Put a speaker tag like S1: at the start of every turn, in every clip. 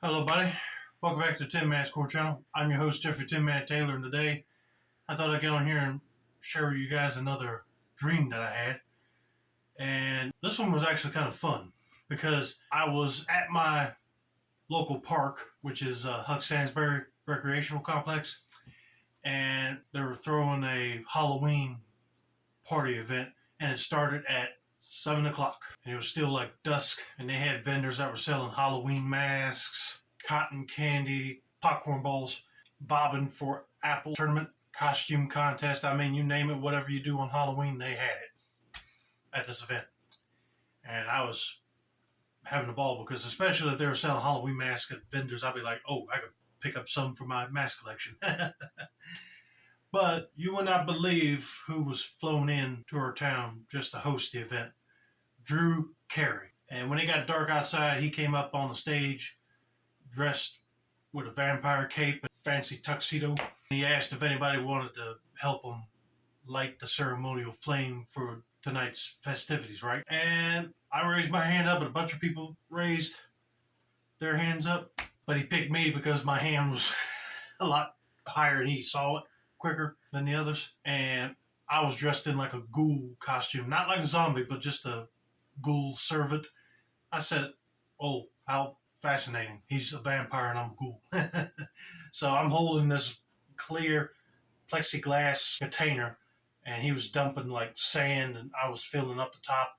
S1: Hello, buddy. Welcome back to the Tin Man's Core channel. I'm your host, Jeffrey Tin Man Taylor, and today I thought I'd get on here and share with you guys another dream that I had. And this one was actually kind of fun because I was at my local park, which is Huck Sandsbury Recreational Complex, and they were throwing a Halloween party event, and it started at 7 o'clock, and it was still like dusk, and they had vendors that were selling Halloween masks, cotton candy, popcorn balls, bobbing for apple tournament, costume contest. I mean, you name it, whatever you do on Halloween, they had it at this event. And I was having a ball because, especially if they were selling Halloween masks at vendors, I'd be like, oh, I could pick up some for my mask collection. But you would not believe who was flown in to our town just to host the event. Drew Carrey. And when it got dark outside, he came up on the stage dressed with a vampire cape and fancy tuxedo. He asked if anybody wanted to help him light the ceremonial flame for tonight's festivities, right? And I raised my hand up and a bunch of people raised their hands up. But he picked me because my hand was a lot higher and he saw it quicker than the others. And I was dressed in like a ghoul costume. Not like a zombie, but just a ghoul servant. I said, oh, how fascinating. He's a vampire and I'm a ghoul. So I'm holding this clear plexiglass container and he was dumping like sand and I was filling up the top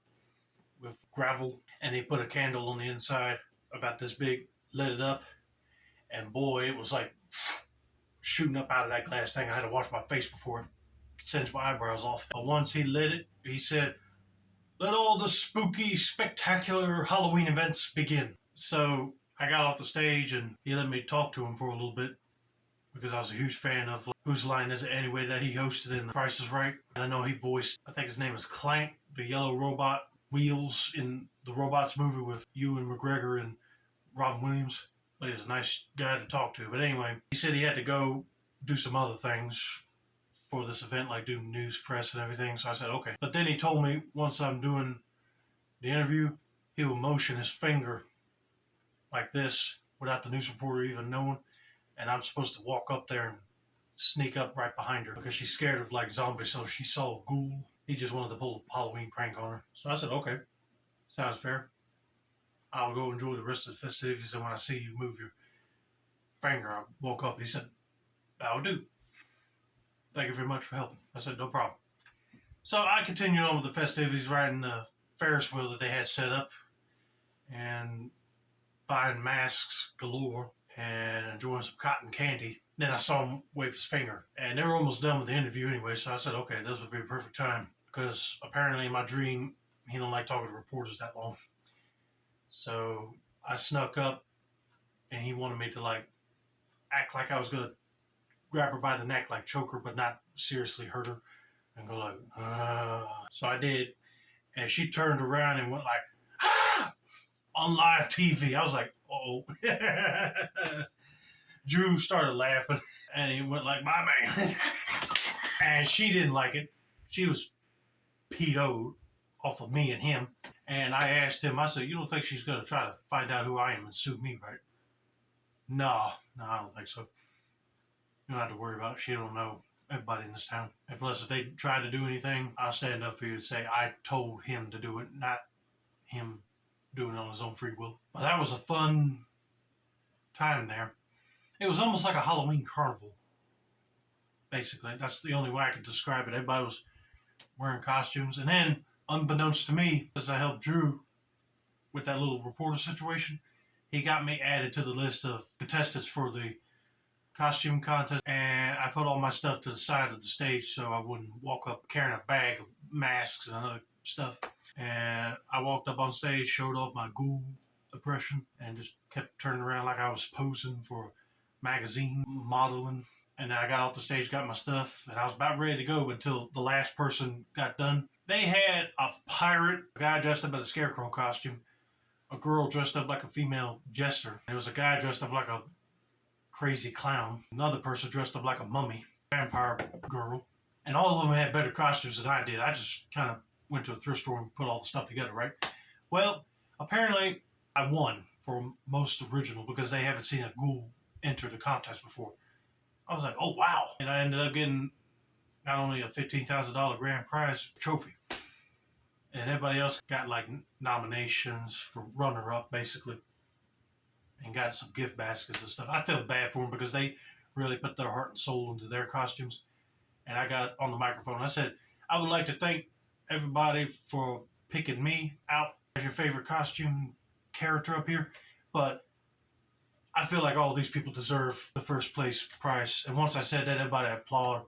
S1: with gravel, and he put a candle on the inside about this big, lit it up, and boy, it was like shooting up out of that glass thing. I had to wash my face before it singed my eyebrows off. But once he lit it, he said, let all the spooky, spectacular Halloween events begin. So I got off the stage and he let me talk to him for a little bit because I was a huge fan of Whose Line Is It Anyway that he hosted in The Price is Right. And I know he voiced, I think his name is Clank, the yellow robot Wheels in the Robots movie with Ewan McGregor and Robin Williams. But he was a nice guy to talk to. But anyway, he said he had to go do some other things for this event, like do news, press, and everything. So I said, okay. But then he told me once I'm doing the interview, he will motion his finger like this without the news reporter even knowing. And I'm supposed to walk up there and sneak up right behind her because she's scared of like zombies. So she saw a ghoul. He just wanted to pull a Halloween prank on her. So I said, okay, sounds fair. I'll go enjoy the rest of the festivities, and when I see you move your finger, I woke up. He said, that'll do. Thank you very much for helping. I said, no problem. So I continued on with the festivities, riding the Ferris wheel that they had set up, and buying masks galore, and enjoying some cotton candy. Then I saw him wave his finger, and they were almost done with the interview anyway, so I said, okay, this would be a perfect time, because apparently in my dream, he don't like talking to reporters that long. So I snuck up, and he wanted me to like act like I was gonna grab her by the neck, like choke her, but not seriously hurt her, and go like, So I did, and she turned around and went like, ah, on live TV. I was like, oh. Drew started laughing, and he went like, my man. And she didn't like it. She was PO'd off of me and him. And I asked him, I said, you don't think she's going to try to find out who I am and sue me, right? No, I don't think so. You don't have to worry about it. She don't know everybody in this town. And plus, if they try to do anything, I'll stand up for you and say, I told him to do it, not him doing it on his own free will. But that was a fun time there. It was almost like a Halloween carnival, basically. That's the only way I could describe it. Everybody was wearing costumes. And then, unbeknownst to me, as I helped Drew with that little reporter situation, he got me added to the list of contestants for the costume contest. And I put all my stuff to the side of the stage so I wouldn't walk up carrying a bag of masks and other stuff. And I walked up on stage, showed off my ghoul impression, and just kept turning around like I was posing for magazine modeling. And then I got off the stage, got my stuff, and I was about ready to go until the last person got done. They had a pirate, a guy dressed up in a scarecrow costume, a girl dressed up like a female jester. There was a guy dressed up like a crazy clown, another person dressed up like a mummy, vampire girl, and all of them had better costumes than I did. I just kind of went to a thrift store and put all the stuff together, right? Well, apparently I won for most original because they haven't seen a ghoul enter the contest before. I was like, oh wow. And I ended up getting not only a $15,000 grand prize trophy, and everybody else got like nominations for runner up basically, and got some gift baskets and stuff. I feel bad for them because they really put their heart and soul into their costumes. And I got on the microphone. I said, I would like to thank everybody for picking me out as your favorite costume character up here, but I feel like all these people deserve the first place prize. And once I said that, everybody applauded.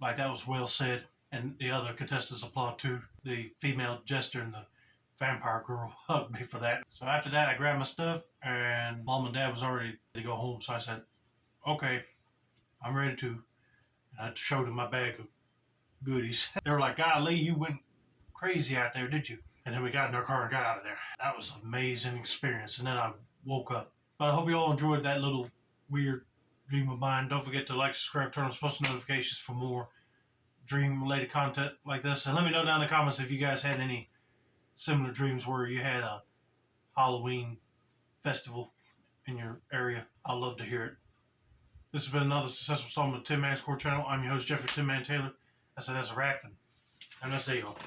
S1: Like, that was well said. And the other contestants applaud too. The female jester and the vampire girl hugged me for that. So after that, I grabbed my stuff, and mom and dad was already to go home. So I said, okay, I'm ready to. And I showed them my bag of goodies. They were like, golly, you went crazy out there, did you? And then we got in our car and got out of there. That was an amazing experience. And then I woke up. But I hope you all enjoyed that little weird dream of mine. Don't forget to like, subscribe, turn on post notifications for more dream-related content like this. And let me know down in the comments if you guys had any similar dreams where you had a Halloween festival in your area. I'd love to hear it. This has been another successful installment of Tim Man's Core Channel. I'm your host, Jeffrey Tim Man Taylor. I said that's a wrap, and that's it, y'all.